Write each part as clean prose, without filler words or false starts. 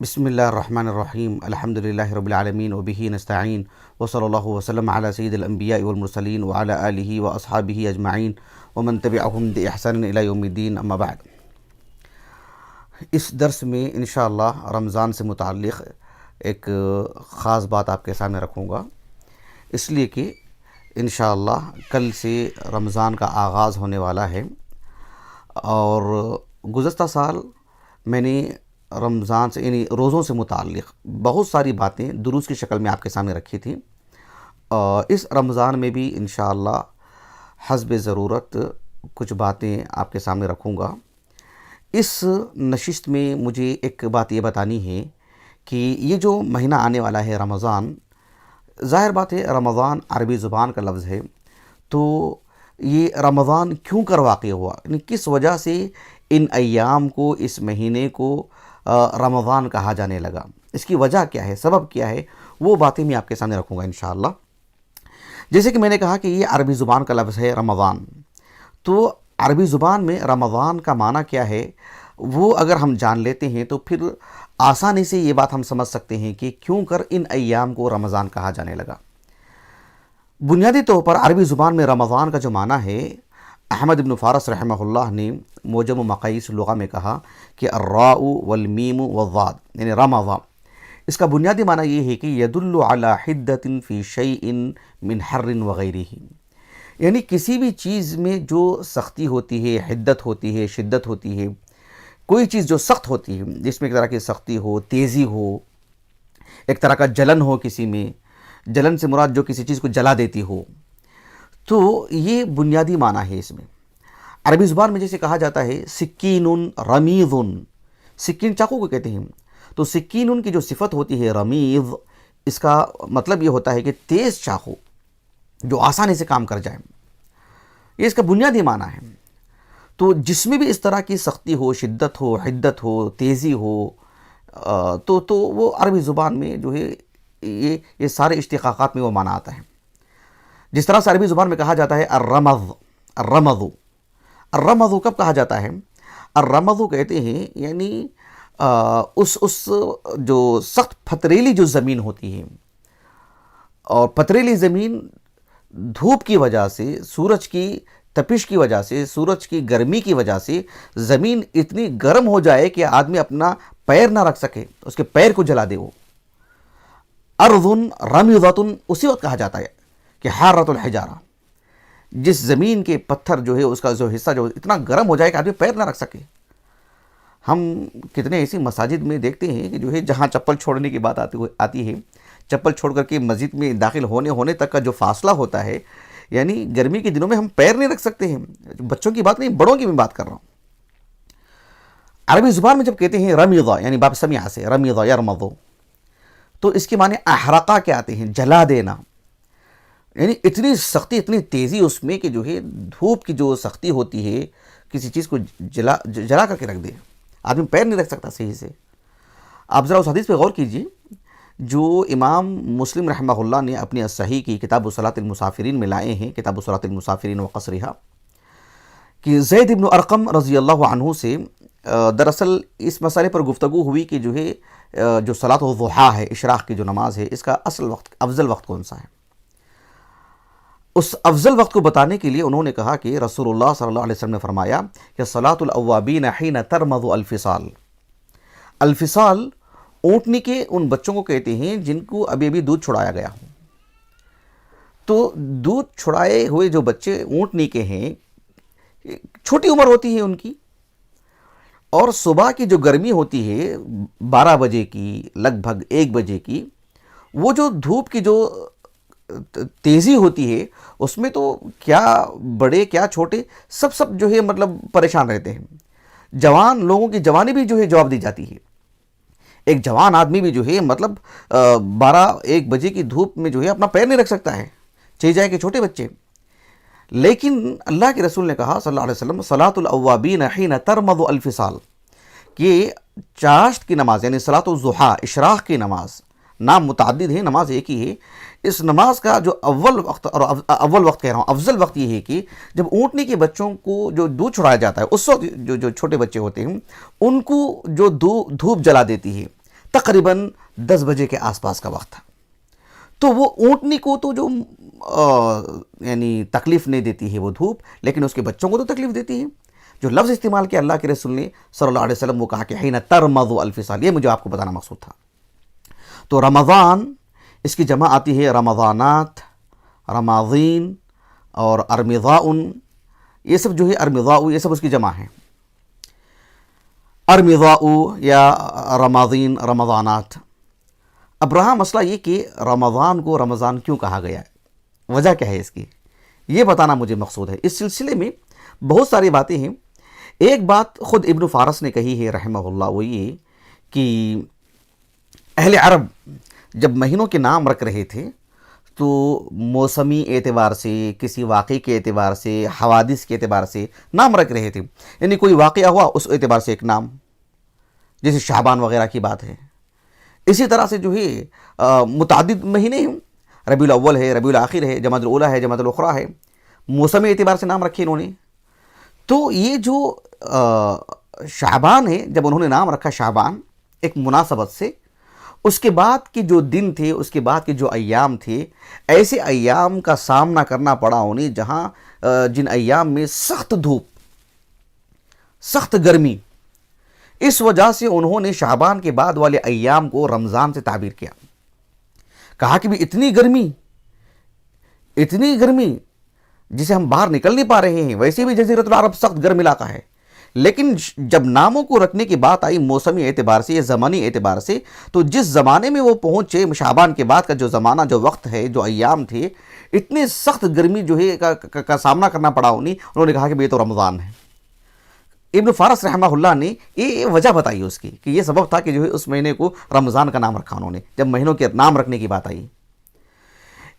بسم اللہ الرحمن الرحیم الحمد للہ رب العالمین وبہ نستعین وصلی اللہ وسلم علی سید الانبیاء والمرسلین وعلی آلہ واصحابہ اجمعین ومن تبعہم بإحسان الی یوم الدین اما بعد۔ اس درس میں انشاءاللہ رمضان سے متعلق ایک خاص بات آپ کے سامنے رکھوں گا، اس لیے کہ انشاءاللہ کل سے رمضان کا آغاز ہونے والا ہے، اور گزشتہ سال میں نے رمضان سے یعنی روزوں سے متعلق بہت ساری باتیں دروس کی شکل میں آپ کے سامنے رکھی تھی۔ اس رمضان میں بھی انشاءاللہ حسب ضرورت کچھ باتیں آپ کے سامنے رکھوں گا۔ اس نشست میں مجھے ایک بات یہ بتانی ہے کہ یہ جو مہینہ آنے والا ہے رمضان، ظاہر بات ہے رمضان عربی زبان کا لفظ ہے، تو یہ رمضان کیوں کر واقع ہوا، یعنی کس وجہ سے ان ایام کو، اس مہینے کو رمضان کہا جانے لگا، اس کی وجہ کیا ہے، سبب کیا ہے، وہ باتیں میں آپ کے سامنے رکھوں گا انشاءاللہ۔ جیسے کہ میں نے کہا کہ یہ عربی زبان کا لفظ ہے رمضان، تو عربی زبان میں رمضان کا معنی کیا ہے وہ اگر ہم جان لیتے ہیں تو پھر آسانی سے یہ بات ہم سمجھ سکتے ہیں کہ کیوں کر ان ایام کو رمضان کہا جانے لگا۔ بنیادی طور پر عربی زبان میں رمضان کا جو معنی ہے، احمد ابن فارس رحمہ اللہ نے موجم و مقاییس اللغہ میں کہا کہ الراء والمیم والضاد یعنی رمضان، اس کا بنیادی معنی یہ ہے کہ یدل علی حدۃ فی شیء من حر وغیرہ، یعنی کسی بھی چیز میں جو سختی ہوتی ہے، حدت ہوتی ہے، شدت ہوتی ہے، کوئی چیز جو سخت ہوتی ہے، جس میں ایک طرح کی سختی ہو، تیزی ہو، ایک طرح کا جلن ہو، کسی میں جلن سے مراد جو کسی چیز کو جلا دیتی ہو، تو یہ بنیادی معنی ہے اس میں۔ عربی زبان میں جیسے کہا جاتا ہے سکین رمیض، سکین چاقو کو کہتے ہیں، تو سکین کی جو صفت ہوتی ہے رمیض، اس کا مطلب یہ ہوتا ہے کہ تیز چاقو جو آسانی سے کام کر جائے، یہ اس کا بنیادی معنی ہے۔ تو جس میں بھی اس طرح کی سختی ہو، شدت ہو، حدت ہو، تیزی ہو، تو وہ عربی زبان میں جو ہے یہ سارے اشتقاقات میں وہ معنی آتا ہے۔ جس طرح سے عربی زبان میں کہا جاتا ہے الرمض کب کہا جاتا ہے؟ الرمض کہتے ہیں یعنی اس جو سخت پتریلی جو زمین ہوتی ہے، اور پتریلی زمین دھوپ کی وجہ سے، سورج کی تپش کی وجہ سے، سورج کی گرمی کی وجہ سے زمین اتنی گرم ہو جائے کہ آدمی اپنا پیر نہ رکھ سکے، اس کے پیر کو جلا دے وہ۔ ارض رمضۃ اسی وقت کہا جاتا ہے کہ حارۃ الحجارہ، جس زمین کے پتھر جو ہے اس کا جو حصہ جو اتنا گرم ہو جائے کہ آدمی پیر نہ رکھ سکے۔ ہم کتنے ایسی مساجد میں دیکھتے ہیں کہ جو ہے جہاں چپل چھوڑنے کی بات آتی ہے، چپل چھوڑ کر کے مسجد میں داخل ہونے تک کا جو فاصلہ ہوتا ہے، یعنی گرمی کے دنوں میں ہم پیر نہیں رکھ سکتے ہیں۔ بچوں کی بات نہیں، بڑوں کی میں بات کر رہا ہوں۔ عربی زبان میں جب کہتے ہیں رمیضہ یعنی باب سمیع سے رمیضہ یرمض، تو اس کے معنی احرقہ کے آتے ہیں، جلا دینا، یعنی اتنی سختی، اتنی تیزی اس میں کہ جو ہے دھوپ کی جو سختی ہوتی ہے، کسی چیز کو جلا کر کے رکھ دے، آدمی پیر نہیں رکھ سکتا صحیح سے۔ آپ ذرا اس حدیث پہ غور کیجئے جو امام مسلم رحمہ اللہ نے اپنی الصحیح کی کتاب صلاۃ المسافرین میں لائے ہیں، کتاب صلاۃ المسافرین وقصرها، کہ زید بن ارقم رضی اللہ عنہ سے دراصل اس مسئلے پر گفتگو ہوئی کہ جو ہے جو صلاۃ الضحیٰ ہے، اشراق کی جو نماز ہے، اس کا اصل وقت، افضل وقت کون سا ہے؟ اس افضل وقت کو بتانے کے لیے انہوں نے کہا کہ رسول اللہ صلی اللہ علیہ وسلم نے فرمایا کہ صلاۃ الاوابین حین ترمض الفصال، الفصال اونٹنی کے ان بچوں کو کہتے ہیں جن کو ابھی ابھی دودھ چھڑایا گیا ہو۔ تو دودھ چھڑائے ہوئے جو بچے اونٹنی کے ہیں، چھوٹی عمر ہوتی ہے ان کی، اور صبح کی جو گرمی ہوتی ہے 12 بجے کی، لگ بھگ 1 بجے کی، وہ جو دھوپ کی جو تیزی ہوتی ہے، اس میں تو کیا بڑے کیا چھوٹے سب جو ہے مطلب پریشان رہتے ہیں۔ جوان لوگوں کی جوانی بھی جو ہے جواب دی جاتی ہے، ایک جوان آدمی بھی جو ہے مطلب 12-1 بجے کی دھوپ میں جو ہے اپنا پیر نہیں رکھ سکتا ہے، چاہیے جائے کہ چھوٹے بچے۔ لیکن اللہ کے رسول نے کہا صلی اللہ علیہ وسلم صلاۃ الاوابین حین ترمض الفصال، کہ چاشت کی نماز یعنی صلاۃ الضحیٰ، اشراق کی نماز، نام متعدد ہے، نماز ایک ہی ہے، اس نماز کا جو اول وقت، اور اول وقت کہہ رہا ہوں، افضل وقت یہ ہے کہ جب اونٹنی کے بچوں کو جو دودھ چھڑایا جاتا ہے، اس وقت جو چھوٹے بچے ہوتے ہیں ان کو جو دھوپ جلا دیتی ہے، تقریباً 10 بجے کے آس پاس کا وقت تھا. تو وہ اونٹنی کو تو جو یعنی تکلیف نہیں دیتی ہے وہ دھوپ، لیکن اس کے بچوں کو تو تکلیف دیتی ہے. جو لفظ استعمال کیا اللہ کے رسول نے صلی اللہ علیہ وسلم، وہ کہا کہ حین ترمض الفصال. یہ مجھے آپ کو بتانا مقصود تھا. تو رمضان اس کی جمع آتی ہے رمضانات، رماضین اور ارمضاء. یہ سب جو ہے ارمضاء، یہ سب اس کی جمع ہے. ارمضاء یا رماضین، رمضانات. اب رہا مسئلہ یہ کہ رمضان کو رمضان کیوں کہا گیا ہے، وجہ کیا ہے اس کی، یہ بتانا مجھے مقصود ہے. اس سلسلے میں بہت ساری باتیں ہیں. ایک بات خود ابن فارس نے کہی ہے رحمہ اللہ، وہ یہ کہ اہل عرب جب مہینوں کے نام رکھ رہے تھے تو موسمی اعتبار سے، کسی واقعے کے اعتبار سے، حوادث کے اعتبار سے نام رکھ رہے تھے. یعنی کوئی واقعہ ہوا اس اعتبار سے ایک نام، جیسے شعبان وغیرہ کی بات ہے. اسی طرح سے جو ہے متعدد مہینے ہیں، ربیع الاول ہے، ربیع الاخر ہے، جمادی الاولیٰ ہے، جمادی الاخری ہے، موسمی اعتبار سے نام رکھے انہوں نے. تو یہ جو شعبان ہے، جب انہوں نے نام رکھا شعبان ایک مناسبت سے، اس کے بعد کے جو دن تھے، اس کے بعد کے جو ایام تھے، ایسے ایام کا سامنا کرنا پڑا انہیں جہاں جن ایام میں سخت دھوپ، سخت گرمی. اس وجہ سے انہوں نے شعبان کے بعد والے ایام کو رمضان سے تعبیر کیا. کہا کہ بھی اتنی گرمی جسے ہم باہر نکل نہیں پا رہے ہیں. ویسے بھی جزیرۃ العرب سخت گرم علاقہ ہے، لیکن جب ناموں کو رکھنے کی بات آئی موسمی اعتبار سے یا زمانی اعتبار سے، تو جس زمانے میں وہ پہنچے، شعبان کے بعد کا جو زمانہ، جو وقت ہے، جو ایام تھے، اتنے سخت گرمی جو ہے کا سامنا کرنا پڑا انہوں نے کہا کہ یہ تو رمضان ہے. ابن فارس رحمہ اللہ نے یہ وجہ بتائی اس کی کہ یہ سبب تھا کہ جو ہے اس مہینے کو رمضان کا نام رکھا انہوں نے جب مہینوں کے نام رکھنے کی بات آئی.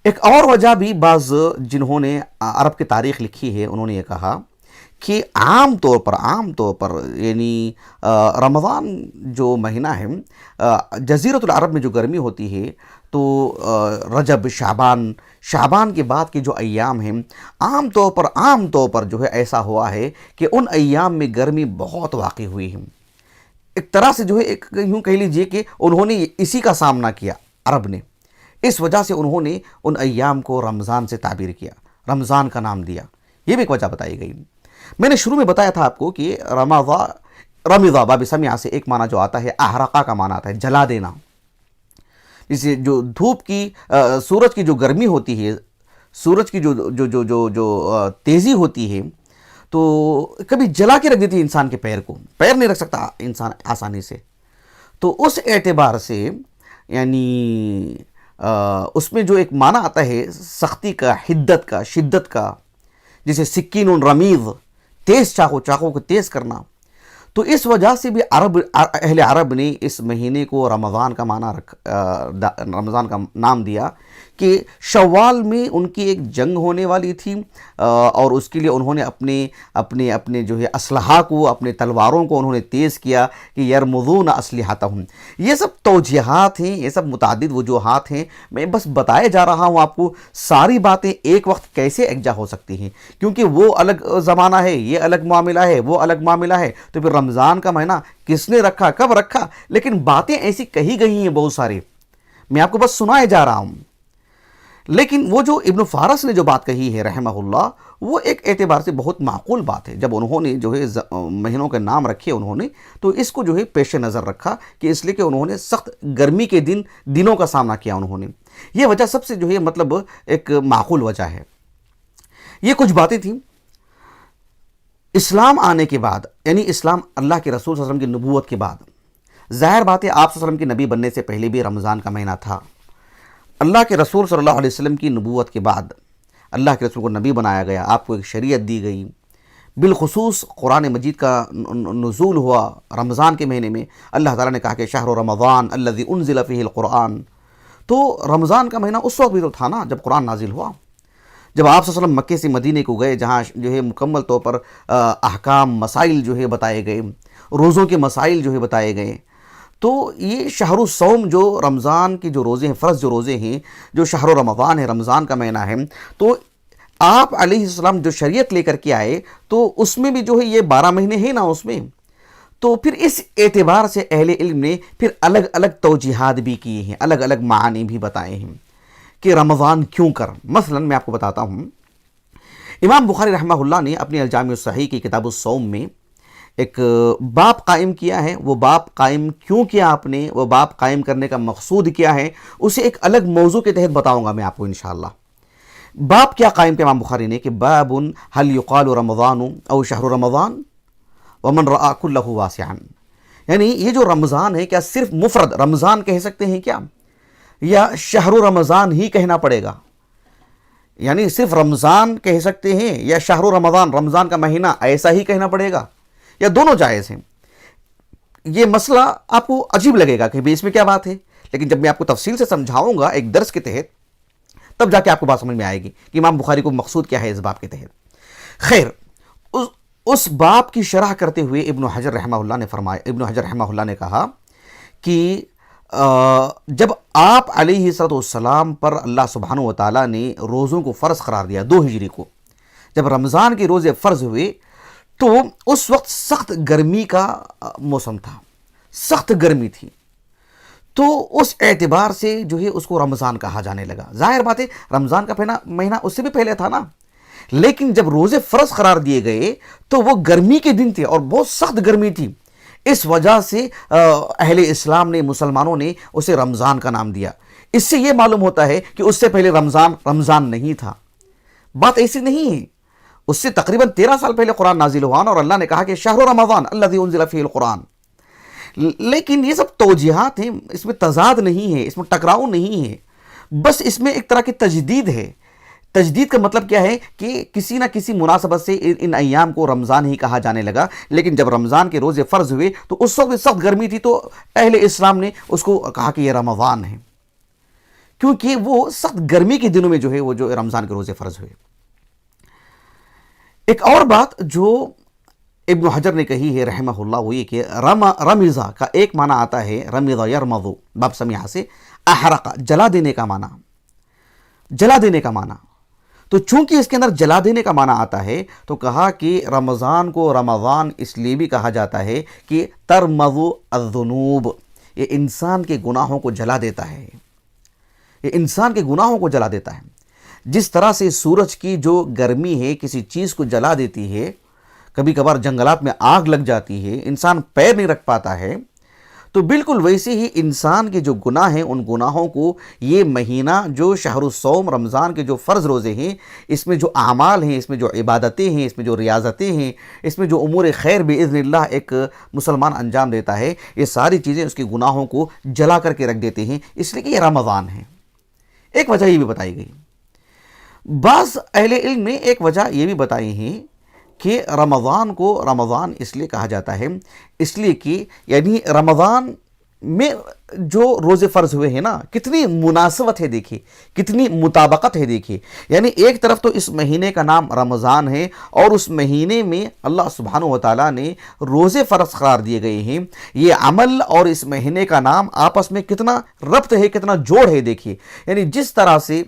ایک اور وجہ بھی بعض جنہوں نے عرب کی تاریخ لکھی ہے انہوں نے یہ کہا کہ عام طور پر یعنی رمضان جو مہینہ ہے، جزیرۃ العرب میں جو گرمی ہوتی ہے، تو رجب، شعبان کے بعد کے جو ایام ہیں، عام طور پر جو ہے ایسا ہوا ہے کہ ان ایام میں گرمی بہت واقع ہوئی ہے. ایک طرح سے جو ہے یوں کہہ لیجئے کہ انہوں نے اسی کا سامنا کیا عرب نے. اس وجہ سے انہوں نے ان ایام کو رمضان سے تعبیر کیا، رمضان کا نام دیا. یہ بھی ایک وجہ بتائی گئی. میں نے شروع میں بتایا تھا آپ کو کہ رمضا باب سمع سے ایک معنی جو آتا ہے احرقہ کا معنی آتا ہے، جلا دینا. جسے جو دھوپ کی، سورج کی جو گرمی ہوتی ہے، سورج کی جو تیزی ہوتی ہے، تو کبھی جلا کے رکھ دیتی ہے انسان کے پیر کو، پیر نہیں رکھ سکتا انسان آسانی سے. تو اس اعتبار سے یعنی اس میں جو ایک معنی آتا ہے سختی کا، حدت کا، شدت کا، جسے سکین رمیض، تیز چاقو کو تیز کرنا. تو اس وجہ سے بھی اہل عرب نے اس مہینے کو رمضان کا رمضان کا نام دیا کہ شوال میں ان کی ایک جنگ ہونے والی تھی، اور اس کے لیے انہوں نے اپنے جو ہے اسلحہ کو، اپنے تلواروں کو انہوں نے تیز کیا کہ یرمضون اسلحتہم. یہ سب توجیہات ہیں، یہ سب متعدد وجوہات ہیں. میں بس بتایا جا رہا ہوں آپ کو ساری باتیں ایک وقت کیسے یکجا ہو سکتی ہیں، کیونکہ وہ الگ زمانہ ہے، یہ الگ معاملہ ہے، وہ الگ معاملہ ہے. تو پھر رمضان کا مہینہ کس نے رکھا، کب رکھا؟ لیکن باتیں ایسی کہی گئی ہیں بہت ساری، میں آپ کو بس سنائے جا رہا ہوں. لیکن وہ جو ابن فارس نے جو بات کہی ہے رحمہ اللہ، وہ ایک اعتبار سے بہت معقول بات ہے. جب انہوں نے جو ہے مہینوں کے نام رکھے انہوں نے، تو اس کو جو ہے پیش نظر رکھا کہ اس لیے کہ انہوں نے سخت گرمی کے دنوں کا سامنا کیا انہوں نے. یہ وجہ سب سے جو ہے مطلب ایک معقول وجہ ہے. یہ کچھ باتیں تھیں. اسلام آنے کے بعد، یعنی اسلام اللہ کے رسول صلی اللہ علیہ وسلم کی نبوت کے بعد، ظاہر بات ہے آپ صلی اللہ علیہ وسلم کے نبی بننے سے پہلے بھی رمضان کا مہینہ تھا. اللہ کے رسول صلی اللہ علیہ وسلم کی نبوت کے بعد اللہ کے رسول کو نبی بنایا گیا، آپ کو ایک شریعت دی گئی. بالخصوص قرآن مجید کا نزول ہوا رمضان کے مہینے میں. اللہ تعالیٰ نے کہا کہ شہر رمضان الذی انزل فیہ القرآن. تو رمضان کا مہینہ اس وقت بھی تو تھا نا جب قرآن نازل ہوا، جب آپ صلی اللہ علیہ وسلم مکے سے مدینے کو گئے، جہاں جو ہے مکمل طور پر احکام، مسائل جو ہے بتائے گئے، روزوں کے مسائل جو ہے بتائے گئے. تو یہ شہر الصوم، جو رمضان کے جو روزے ہیں، فرض جو روزے ہیں، جو شہر رمضان ہے، رمضان کا مہینہ ہے، تو آپ علیہ السلام جو شریعت لے کر کے آئے، تو اس میں بھی جو ہے یہ 12 مہینے ہیں نا اس میں. تو پھر اس اعتبار سے اہل علم نے پھر الگ الگ توجیحات بھی کیے ہیں، الگ الگ معانی بھی بتائے ہیں کہ رمضان کیوں کر۔ مثلا میں آپ کو بتاتا ہوں، امام بخاری رحمہ اللہ نے اپنی الجامع الصحیح کی کتاب الصوم میں ایک باب قائم کیا ہے۔ وہ باب قائم کیوں کیا آپ نے، وہ باب قائم کرنے کا مقصود کیا ہے، اسے ایک الگ موضوع کے تحت بتاؤں گا میں آپ کو انشاءاللہ۔ باب کیا قائم کیا امام بخاری نے کہ باب هل يقال رمضان او شہر رمضان ومن رأى كله واسعا، یعنی یہ جو رمضان ہے کیا صرف مفرد رمضان کہہ سکتے ہیں کیا، یا شہر رمضان ہی کہنا پڑے گا؟ یعنی صرف رمضان کہہ سکتے ہیں یا شہر رمضان رمضان کا مہینہ ایسا ہی کہنا پڑے گا، یا دونوں جائز ہیں؟ یہ مسئلہ آپ کو عجیب لگے گا کہ اس میں کیا بات ہے، لیکن جب میں آپ کو تفصیل سے سمجھاؤں گا ایک درس کے تحت، تب جا کے آپ کو بات سمجھ میں آئے گی کہ امام بخاری کو مقصود کیا ہے اس باب کے تحت۔ خیر، اس باب کی شرح کرتے ہوئے ابن حجر رحمہ اللہ نے کہا کہ جب آپ علیہ الصلوۃ والسلام پر اللہ سبحانہ و تعالیٰ نے روزوں کو فرض قرار دیا 2 ہجری کو، جب رمضان کے روزے فرض ہوئے تو اس وقت سخت گرمی کا موسم تھا، سخت گرمی تھی، تو اس اعتبار سے جو ہے اس کو رمضان کہا جانے لگا۔ ظاہر بات ہے رمضان کا مہینہ اس سے بھی پہلے تھا نا، لیکن جب روزے فرض قرار دیے گئے تو وہ گرمی کے دن تھے اور بہت سخت گرمی تھی، اس وجہ سے اہل اسلام نے، مسلمانوں نے اسے رمضان کا نام دیا۔ اس سے یہ معلوم ہوتا ہے کہ اس سے پہلے رمضان نہیں تھا، بات ایسی نہیں ہے۔ اس سے تقریباً 13 سال پہلے قرآن نازل ہوا اور اللہ نے کہا کہ شہر رمضان الذی انزل فیہ القرآن۔ لیکن یہ سب توجیحات ہیں، اس میں تضاد نہیں ہے، اس میں ٹکراؤ نہیں ہے، بس اس میں ایک طرح کی تجدید ہے۔ تجدید کا مطلب کیا ہے کہ کسی نہ کسی مناسبت سے ان ایام کو رمضان ہی کہا جانے لگا، لیکن جب رمضان کے روزے فرض ہوئے تو اس وقت بھی سخت گرمی تھی، تو اہل اسلام نے اس کو کہا کہ یہ رمضان ہے، کیونکہ وہ سخت گرمی کے دنوں میں جو ہے وہ جو رمضان کے روزے فرض ہوئے۔ ایک اور بات جو ابن حجر نے کہی ہے رحمہ اللہ وہ یہ کہ رمضا کا ایک معنی آتا ہے رمض یرمض باب سمیعہ سے، احرق جلا دینے کا معنی، جلا دینے کا معنی۔ تو چونکہ اس کے اندر جلا دینے کا معنی آتا ہے تو کہا کہ رمضان کو رمضان اس لیے بھی کہا جاتا ہے کہ ترمض الذنوب، یہ انسان کے گناہوں کو جلا دیتا ہے، یہ انسان کے گناہوں کو جلا دیتا ہے۔ جس طرح سے سورج کی جو گرمی ہے کسی چیز کو جلا دیتی ہے، کبھی کبھار جنگلات میں آگ لگ جاتی ہے، انسان پیر نہیں رکھ پاتا ہے، تو بالکل ویسے ہی انسان کے جو گناہ ہیں ان گناہوں کو یہ مہینہ جو شہر الصوم رمضان کے جو فرض روزے ہیں، اس میں جو اعمال ہیں، اس میں جو عبادتیں ہیں، اس میں جو ریاضتیں ہیں، اس میں جو امور خیر باذن اللہ ایک مسلمان انجام دیتا ہے، یہ ساری چیزیں اس کے گناہوں کو جلا کر کے رکھ دیتے ہیں، اس لیے کہ یہ رمضان ہے۔ ایک وجہ یہ بھی بتائی گئی، بعض اہل علم نے ایک وجہ یہ بھی بتائی ہیں کہ رمضان کو رمضان اس لیے کہا جاتا ہے اس لیے کہ یعنی رمضان میں جو روزے فرض ہوئے ہیں نا، کتنی مناسبت ہے دیکھیے، کتنی مطابقت ہے دیکھیے، یعنی ایک طرف تو اس مہینے کا نام رمضان ہے اور اس مہینے میں اللہ سبحانہ و تعالیٰ نے روزے فرض قرار دیے گئے ہیں، یہ عمل اور اس مہینے کا نام آپس میں کتنا ربط ہے، کتنا جوڑ ہے دیکھیے۔ یعنی جس طرح سے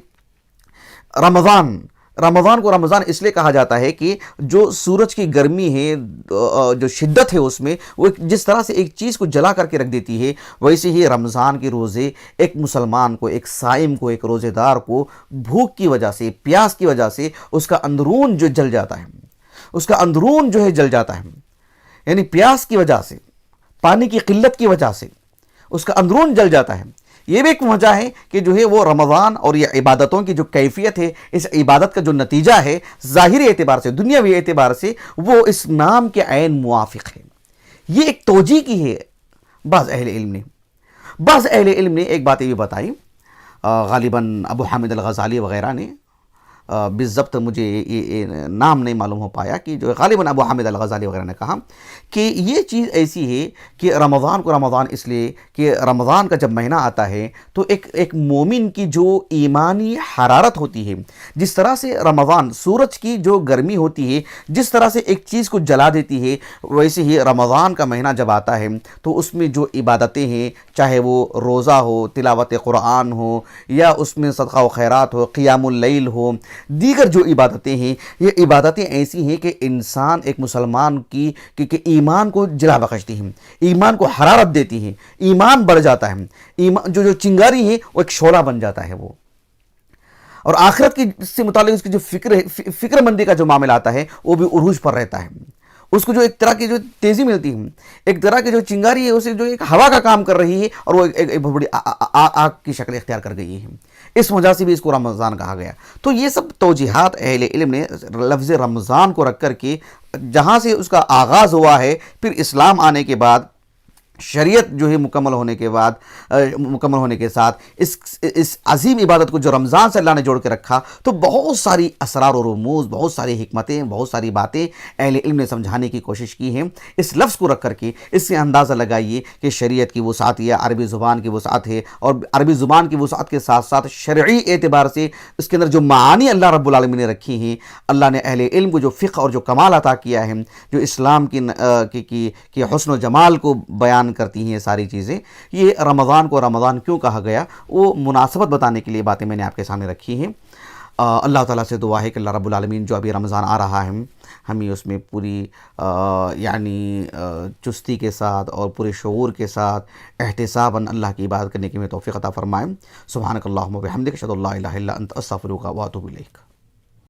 رمضان کو رمضان اس لیے کہا جاتا ہے کہ جو سورج کی گرمی ہے، جو شدت ہے اس میں، وہ جس طرح سے ایک چیز کو جلا کر کے رکھ دیتی ہے، ویسے ہی رمضان کے روزے ایک مسلمان کو، ایک صائم کو، ایک روزے دار کو بھوک کی وجہ سے، پیاس کی وجہ سے اس کا اندرون جو جل جاتا ہے، اس کا اندرون جو ہے جل جاتا ہے، یعنی پیاس کی وجہ سے، پانی کی قلت کی وجہ سے اس کا اندرون جل جاتا ہے۔ یہ بھی ایک وجہ ہے کہ جو ہے وہ رمضان اور یہ عبادتوں کی جو کیفیت ہے، اس عبادت کا جو نتیجہ ہے ظاہری اعتبار سے، دنیاوی اعتبار سے، وہ اس نام کے عین موافق ہے۔ یہ ایک توجیہ کی ہے بعض اہل علم نے ایک بات یہ بھی بتائی، غالباً ابو حامد الغزالی وغیرہ نے، بالضبط مجھے یہ نام نہیں معلوم ہو پایا، کہ جو غالباً ابو حامد الغزالی وغیرہ نے کہا کہ یہ چیز ایسی ہے کہ رمضان کو رمضان اس لیے کہ رمضان کا جب مہینہ آتا ہے تو ایک مومن کی جو ایمانی حرارت ہوتی ہے، جس طرح سے رمضان سورج کی جو گرمی ہوتی ہے، جس طرح سے ایک چیز کو جلا دیتی ہے، ویسے ہی رمضان کا مہینہ جب آتا ہے تو اس میں جو عبادتیں ہیں، چاہے وہ روزہ ہو، تلاوت قرآن ہو، یا اس میں صدقہ و خیرات ہو، قیام اللیل ہو، دیگر جو عبادتیں ہیں یہ عبادتیں ایسی ہیں کہ انسان ایک مسلمان کی کہ ایمان کو جلا بخشتی ہیں، ایمان کو حرارت دیتی ہیں، ایمان بڑھ جاتا ہے، ایمان جو چنگاری ہے وہ ایک شعلہ بن جاتا ہے وہ، اور آخرت کی سے متعلق اس کی جو فکر مندی کا جو معاملہ آتا ہے وہ بھی عروج پر رہتا ہے، اس کو جو ایک طرح کی جو تیزی ملتی ہے، ایک طرح کی جو چنگاری ہے اسے جو ایک ہوا کا کام کر رہی ہے اور وہ ایک بہت بڑی آگ کی شکل اختیار کر گئی ہے، اس وجہ سے بھی اس کو رمضان کہا گیا۔ تو یہ سب توجیحات اہل علم نے لفظ رمضان کو رکھ کر کے جہاں سے اس کا آغاز ہوا ہے، پھر اسلام آنے کے بعد شریعت جو ہے مکمل ہونے کے ساتھ اس عظیم عبادت کو جو رمضان سے اللہ نے جوڑ کے رکھا، تو بہت ساری اسرار و رموز، بہت ساری حکمتیں، بہت ساری باتیں اہل علم نے سمجھانے کی کوشش کی ہیں۔ اس لفظ کو رکھ کر کے اس سے اندازہ لگائیے کہ شریعت کی وسعت یا عربی زبان کی وسعت ہے، اور عربی زبان کی وسعت کے ساتھ ساتھ شرعی اعتبار سے اس کے اندر جو معانی اللہ رب العالمین نے رکھی ہیں، اللہ نے اہل علم کو جو فقہ اور جو کمال عطا کیا ہے، جو اسلام کی حسن و جمال کو بیان کرتی ہیں، یہ ساری چیزیں، یہ رمضان کو رمضان کیوں کہا گیا وہ مناسبت بتانے کے لیے باتیں میں نے آپ کے سامنے رکھی ہیں۔ اللہ تعالیٰ سے دعا ہے کہ اللہ رب العالمین جو ابھی رمضان آ رہا ہے ہمیں اس میں پوری چستی کے ساتھ اور پورے شعور کے ساتھ احتساباً اللہ کی عبادت کرنے کی میں توفیق عطا فرمائیں۔ سبحانک اللہم و بحمدک، اشہد ان لا الہ الا انت، استغفرک و اتوب الیک۔